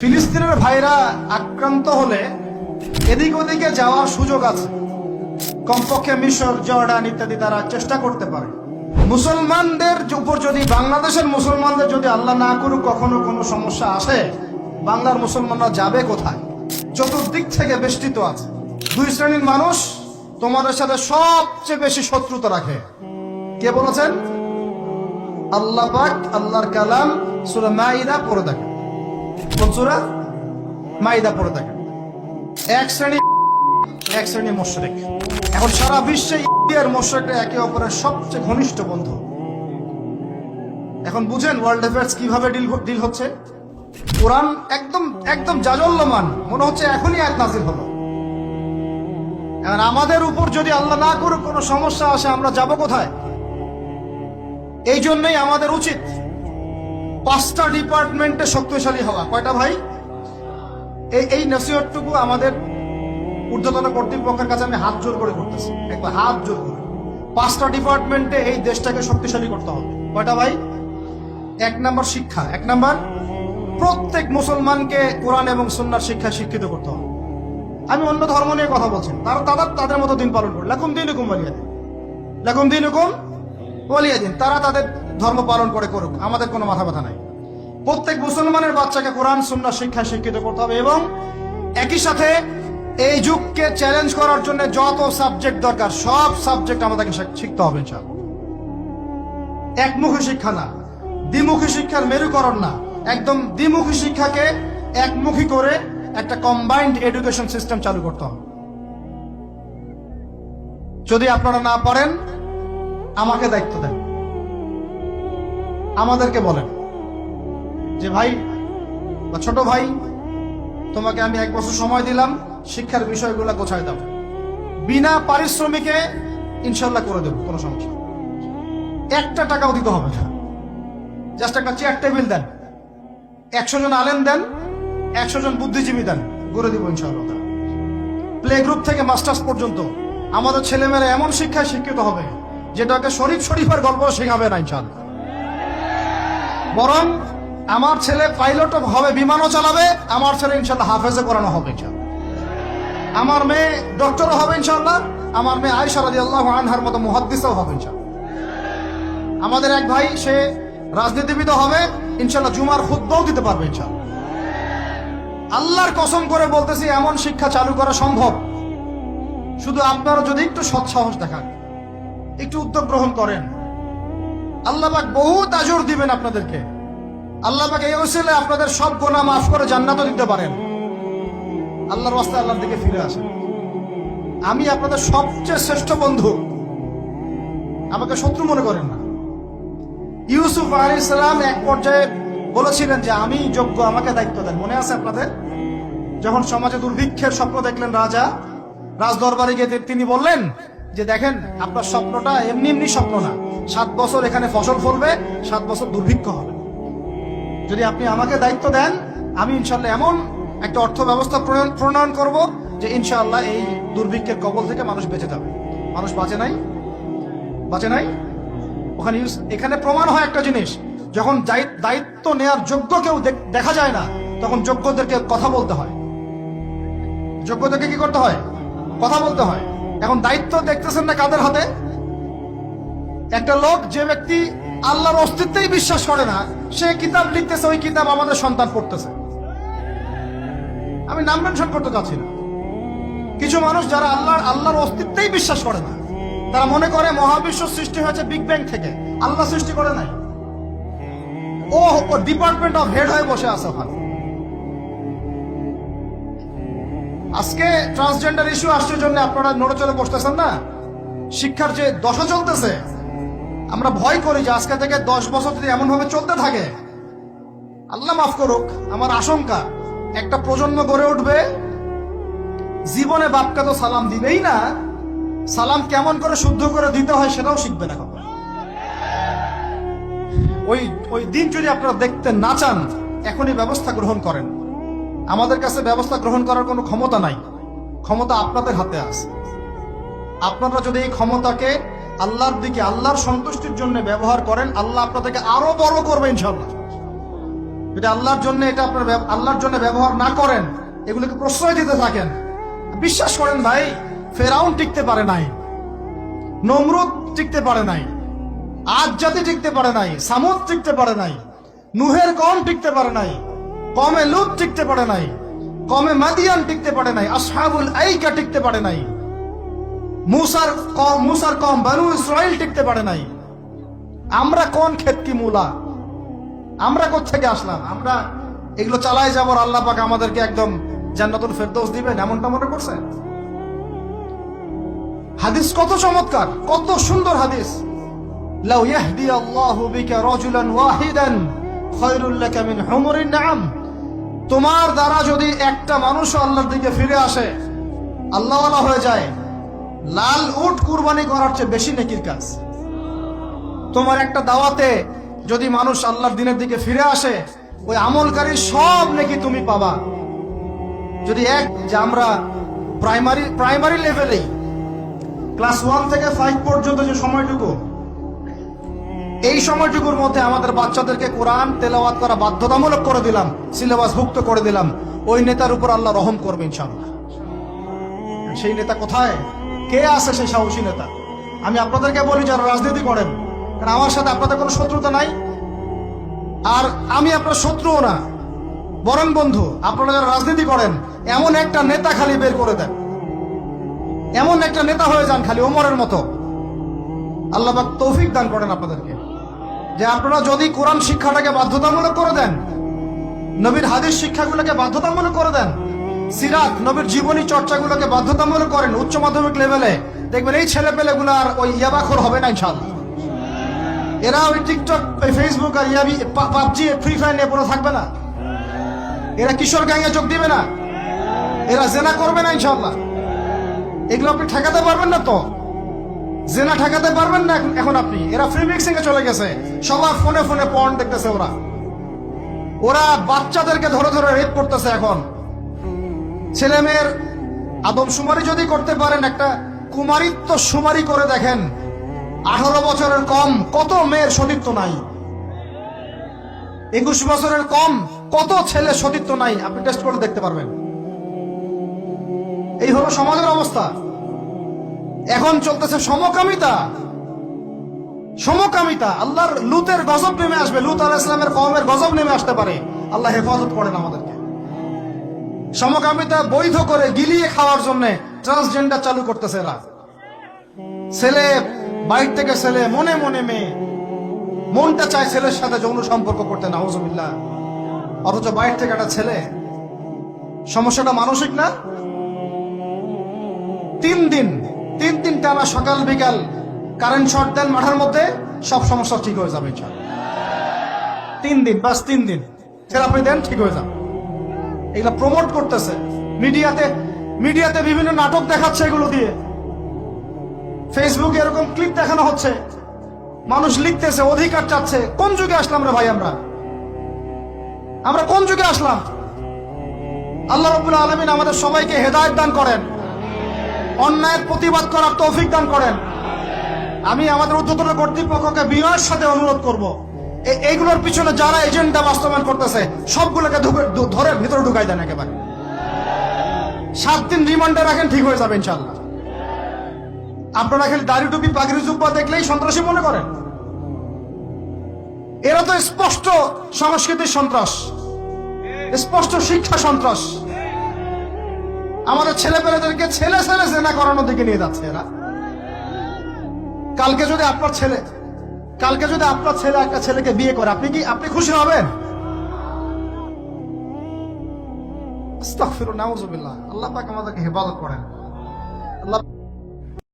ফিলিস্তিনের ভাইরা আক্রান্ত হলে এদিক ওদিকে যাওয়ার সুযোগ আছে, কমপক্ষে মিশর, জর্ডান ইত্যাদি তারা চেষ্টা করতে পারে। মুসলমানদের উপর যদি, বাংলাদেশের মুসলমানদের যদি আল্লাহ না করুক কখনো কোনো সমস্যা আসে, বাংলার মুসলমানরা যাবে কোথায়? চতুর্দিক থেকে বেষ্টিত আছে। দুই শ্রেণীর মানুষ তোমাদের সাথে সবচেয়ে বেশি শত্রুতা রাখে। কে বলেছেন? আল্লাহ পাক, আল্লাহর কালাম সূরা মাইদা পড়ে দেখেন। কোন সূরা? মাইদা পড়ে দেখেন। এক শ্রেণী মুশরিক। এখন সারা বিশ্বে ইন্ডিয়ার মুশরিকরা একে অপরের সবচেয়ে ঘনিষ্ঠ বন্ধু। এখন বুঝেন ওয়ার্ল্ড অ্যাফেয়ার্স কিভাবে ডিল হচ্ছে। কোরআন একদম জাজল্যমান, মনে হচ্ছে এখনই আয়াত নাযিল হলো। এখন আমাদের উপর যদি আল্লাহ না করুক কোনো সমস্যা আসে, আমরা যাব কোথায়? এই জন্যই আমাদের উচিত 5টা ডিপার্টমেন্টে শক্তিশালী হওয়া। কয়টা ভাই? এই নসিহতটুকু আমাদের ঊর্ধ্বতন কর্তৃপক্ষের কাছে আমি হাত জোর করে করতেছি, একবার হাত জোর করে। 5টা ডিপার্টমেন্টে এই দেশটাকে শক্তিশালী করতে হবে। কয়টা ভাই? 1 নম্বর শিক্ষা। 1 নম্বর, প্রত্যেক মুসলমানকে কোরআন এবং সুন্নাহর শিক্ষায় শিক্ষিত করতে হবে। আমি অন্য ধর্ম নিয়ে কথা বলছি, তাদের মতো দিন পালন করে, লাকুম দীনুকুম ওয়ালিয়া দিন, লাকুম দীনুকুম ওয়ালিয়া দিন। তারা তাদের ধর্ম পালন করে করুক, আমাদের কোনো মাথা ব্যথা নাই। প্রত্যেক মুসলমানের বাচ্চাকে কোরআন সুন্নাহর শিক্ষায় শিক্ষিত করতে হবে এবং একই সাথে এই যুগকে চ্যালেঞ্জ করার জন্য যত সাবজেক্ট দরকার সব সাবজেক্ট আমাদেরকে শিখতে হবে ইনশাআল্লাহ। একমুখী শিক্ষা না, দ্বিমুখী শিক্ষার মেরুকরণ না, একদম দ্বিমুখী শিক্ষাকে একমুখী করে একটা কম্বাইন্ড এডুকেশন সিস্টেম চালু করতে হবে। যদি আপনারা না পারেন, আমাকে দায়িত্ব দেন, আমাদেরকে বলেন যে ভাই বা ছোট ভাই, তোমাকে আমি 1 বছর সময় দিলাম, শিক্ষার বিষয়গুলো গোছায় দাও, বিনা পারিশ্রমিকে ইনশাল্লাহ করে দেব, কোনো সমস্যা। 1টা টাকাও দিতে হবে না, জাস্ট একটা চেয়ার টেবিল দেন, 100 জন আলেম দেন, 100 জন বুদ্ধিজীবী দেন, করে দিব ইনশাআল্লাহ। প্লে গ্রুপ থেকে মাস্টার্স পর্যন্ত আমাদের ছেলেমেয়েরা এমন শিক্ষায় শিক্ষিত হবে যেটাকে শরীফের গল্প শেখাবে না ইনশাআল্লাহ। বরং আমার ছেলে পাইলট হবে, বিমানও চালাবে, আমার ছেলে ইনশাআল্লাহ হাফেজে করানো হবে ইনশাআল্লাহ। আমার মেয়ে ডক্টরও হবে ইনশাআল্লাহ, আমার মেয়ে আয়েশা রাদিয়াল্লাহু আনহার মতো মুহাদ্দিসও হবে ইনশাআল্লাহ। আমাদের এক ভাই, সে রাজনীতিবিদ হবে ইনশাআল্লাহ, জুমার খুতবাও দিতে পারবে ইনশাআল্লাহ। আল্লাহর কসম করে বলতেছি, এমন শিক্ষা চালু করা সম্ভব। শুধু আপনারা যদি একটু সৎসাহস দেখান, একটু উদ্যোগ গ্রহণ করেন, আল্লাহ পাক বহুত আজর দিবেন আপনাদেরকে। আল্লাহ পাক এই ওসিলায় আপনাদের সব গুনাহ মাফ করে জান্নাতও দিতে পারেন। আল্লাহর রাস্তায় আল্লাহর দিকে ফিরে আসেন। আমি আপনাদের সবচেয়ে শ্রেষ্ঠ বন্ধু, আমাকে শত্রু মনে করেন না। ইউসুফ আলাইহিস সালাম এক পর্যায়ে বলেছিলেন যে আমি যোগ্য, আমাকে দায়িত্ব দেন। মনে আছে আপনাদের? যখন সমাজে দুর্ভিক্ষের স্বপ্ন দেখলেন রাজা, রাজদরবারে গিয়ে তিনি বললেন যে দেখেন, আপনার স্বপ্নটা এমনি স্বপ্ন না, 7 বছর এখানে ফসল ফলবে, 7 বছর দুর্ভিক্ষ হবে। যদি আপনি আমাকে দায়িত্ব দেন, আমি ইনশাআল্লাহ এমন একটা অর্থ ব্যবস্থা প্রণয়ন করব যে ইনশাআল্লাহ এই দুর্ভিক্ষের কবল থেকে মানুষ বেঁচে যাবে। মানুষ বাঁচে নাই। এখানে প্রমাণ হয় একটা জিনিস, যখন দায়িত্ব নেয়ার যোগ্য কেউ দেখা যায় না, তখন যোগ্যদেরকে কথা বলতে হয়। যোগ্যদেরকে কি করতে হয়? কথা বলতে হয়। এখন দায়িত্ব দেখতেছেন না কাদের হাতে? একটা লোক, যে ব্যক্তি আল্লাহর অস্তিত্বেই বিশ্বাস করে না, সে কিতাব লিখতেছে, ওই কিতাব আমাদের সন্তান পড়তেছে। আমি নাম মেনশন করতে চাচ্ছি না। কিছু মানুষ যারা আল্লাহর অস্তিত্বেই বিশ্বাস করে না, তারা মনে করে মহাবিশ্ব সৃষ্টি হয়েছে বিগ ব্যাং থেকে, আল্লাহ সৃষ্টি করে নাই। ও ডিপার্টমেন্ট অফ হেড হয়ে বসে আছে ওখানে। আজকে ট্রান্সজেন্ডার ইস্যু আসছে জন্য আপনারা নড়ে বসতেছেন না। শিক্ষার যে দশা চলতেছে, আমরা ভয় করি যে আজকে থেকে 10 বছর যদি এমন ভাবে চলতে থাকে, আল্লাহ মাফ করুক, আমার আশঙ্কা একটা প্রজন্ম গড়ে উঠবে, জীবনে বাপকে তো সালাম দিবেই না, সালাম কেমন করে শুদ্ধ করে দিতে হয় সেটাও শিখবে না। ওই দিন যদি আপনারা দেখতে না চান, এখনই ব্যবস্থা গ্রহণ করেন। আমাদের কাছে ব্যবস্থা গ্রহণ করার কোনো ক্ষমতা নাই, ক্ষমতা আপনাদের হাতে আছে। আপনারা যদি এই ক্ষমতাকে আল্লাহর দিকে, আল্লাহর সন্তুষ্টির জন্য ব্যবহার করেন, আল্লাহ আপনাদেরকে আরো বড় করবে ইনশাআল্লাহ। যদি আল্লাহর জন্য এটা আপনার আল্লাহর জন্য ব্যবহার না করেন, এগুলোকে প্রশ্রয় দিতে থাকেন, বিশ্বাস করেন ভাই, ফেরাউন টিকতে পারে নাই, নমরুদ টিকতে পারে নাই, আদ জাতি টিকতে পারে নাই, সামুদ টিকতে পারে নাই, নুহের কম টিকতে পারে নাই, কমে লুত টিকতে পারে নাই, কমে মাদিয়ান টিকতে পারে নাই, আসহাবুল আইকা টিকতে পারে নাই, মুসার কম বানু ইসরাইল টিকতে পারে নাই। আমরা কোন ক্ষেত কি মূলা, আমরা কোত্থেকে আসলাম? আমরা এগুলো চালাই যাবো, আল্লাহ পাক আমাদেরকে একদম জান্নাতুল ফেরদৌস দিবেন এমনটা মনে করছেন? হাদিস কত চমৎকার, কত সুন্দর হাদিস। লাউ ইয়াহদি আল্লাহু বিকা রাজুলান ওয়াহিদান খায়রুল লাকা মিন হুমুরিন নাম। তোমার দ্বারা যদি একটা মানুষ আল্লাহর দিকে ফিরে আসে, আল্লাহওয়ালা হয়ে যায়, লাল উট কুরবানি করার চেয়ে বেশি নেকির কাজ। তোমার একটা দাওয়াতে যদি মানুষ আল্লাহর দিনের দিকে ফিরে আসে, ওই আমলকারী সব নেকি তুমি পাবা। যদি যে আমরা প্রাইমারি লেভেলেই ক্লাস 1 থেকে 5 পর্যন্ত যে সময়টুকু, এই সময়টুকুর মধ্যে আমাদের বাচ্চাদেরকে কোরআন তেলাওয়াত করা বাধ্যতামূলক করে দিলাম, সিলেবাস ভুক্ত করে দিলাম, ওই নেতার উপর আল্লাহ রহম করবে ইনশাআল্লাহ। সেই নেতা কোথায়, কে আছে সেই সাহসী নেতা? আমি আপনাদেরকে বলি যারা রাজনীতি করেন, কারণ আমার সাথে আপনাদের কোনো শত্রুতা নাই, আর আমি আপনার শত্রুও না, বরং বন্ধু। আপনারা যারা রাজনীতি করেন, এমন একটা নেতা খালি বের করে দেন, এমন একটা নেতা হয়ে যান খালি ওমরের মতো। আল্লাহ পাক তৌফিক দান করেন আপনাদেরকে, যে আপনারা যদি কোরআন শিক্ষাটাকে বাধ্যতামূলক করে দেন, নবীর হাদিস শিক্ষাগুলোকে বাধ্যতামূলক করে দেন, সিরাত নবীর জীবনী চর্চাগুলোকে বাধ্যতামূলক করেন উচ্চ মাধ্যমিক লেভেলে, দেখবেন এই ছেলে পেলেগুলো আর ওই ইয়াবাখোর হবে না ইনশাআল্লাহ। এরা ওই টিকটক, ফেসবুক আর পাবজি, ফ্রি ফায়ার নিয়ে পড়ে থাকবে না। এরা কিশোর গ্যাংয়ে যোগ দিবে না, এরা জেনা করবে না ইনশাআল্লাহ। এগুলো আপনি ঠেকাতে পারবেন না তো, জেনা ঠেকাতে পারবেন না এখন আপনি। এরা ফ্রি মিক্সিং এ চলে গেছে, সবার ফোনে ফোনে পর্ন দেখতেছে। ওরা বাচ্চাদেরকে ধরে ধরে রেপ করতেছে। এখন ছেলে মেয়ের আদমশুমারি যদি করতে পারেন, একটা কুমারিত্ব শুমারি করে দেখেন, 18 বছরের কম কত মেয়ের সতীত্ব নাই, 21 বছরের কম কত ছেলে সতীত্ব নাই, আপনি টেস্ট করে দেখতে পারবেন। এই হলো সমাজের অবস্থা। এখন চলতেছে সমকামিতা। সমকামিতা, আল্লাহর লুতের গজব নেমে আসবে, লুত আলাইহিস সালামের কওমের গজব নেমে আসতে পারে। আল্লাহ হেফাজত করেন আমাদেরকে। সমকামিতা বৈধ করে গিলিয়ে খাওয়ার জন্য ট্রান্সজেন্ডার চালু করতেছে এরা। ছেলে বাইরে থেকে ছেলে, মনে মনে মেয়ে, মনটা চায় ছেলের সাথে যৌন সম্পর্ক করতে, নাউজুবিল্লাহ, অথচ বাইরে থেকে একটা ছেলে। সমস্যাটা মানসিক না? 3 দিন টানা সকাল বিকাল কারেন্ট শর্ট দেন মাঠের মধ্যে, সব সমস্যা ঠিক হয়ে যাবে ইনশাআল্লাহ। 3 দিন, বাস 3 দিন থেরাপি দেন, ঠিক হয়ে যাবে। এগুলা প্রমোট করতেছে মিডিয়াতে বিভিন্ন নাটক দেখাচ্ছে, এগুলো দিয়ে ফেসবুকে এরকম ক্লিপ দেখানো হচ্ছে, মানুষ লিখতেছে, অধিকার চাচ্ছে। কোন যুগে আসলাম রে ভাই? আমরা কোন যুগে আসলাম? আল্লাহ রাব্বুল আলামিন আমাদের সবাইকে হেদায়েত দান করেন, অন্যায়ের প্রতিবাদ করার তৌফিক দান করেন। আমি আমাদের উদ্যোতন কর্তৃপক্ষকে বিনয়ের সাথে অনুরোধ করব, এইগুলোর পিছনে যারা এজেন্ডা বাস্তবায়ন করতেছে সবগুলোকে ধরে ভিতরে ঢুকাই দেন একেবারে। 7 দিন রিমান্ডে রাখেন, ঠিক হয়ে যাবে ইনশাআল্লাহ। আপনারা খালি দাড়ি টুপি পাগড়ি জুব্বা দেখলেই সন্ত্রাসী মনে করেন? এরা তো স্পষ্ট সংস্কৃতির সন্ত্রাস, স্পষ্ট শিক্ষা সন্ত্রাস। আমাদের ছেলে পেলেদেরকে ছেলে জেনা করানোর দিকে নিয়ে যাচ্ছে এরা। কালকে যদি আপনার ছেলে একটা ছেলেকে বিয়ে করে, আপনি খুশি হবেন? আস্তাগফিরুল্লাহ, নাউযুবিল্লাহ। আল্লাহ পাক আমাদেরকে হেফাজত করেন। আল্লাহ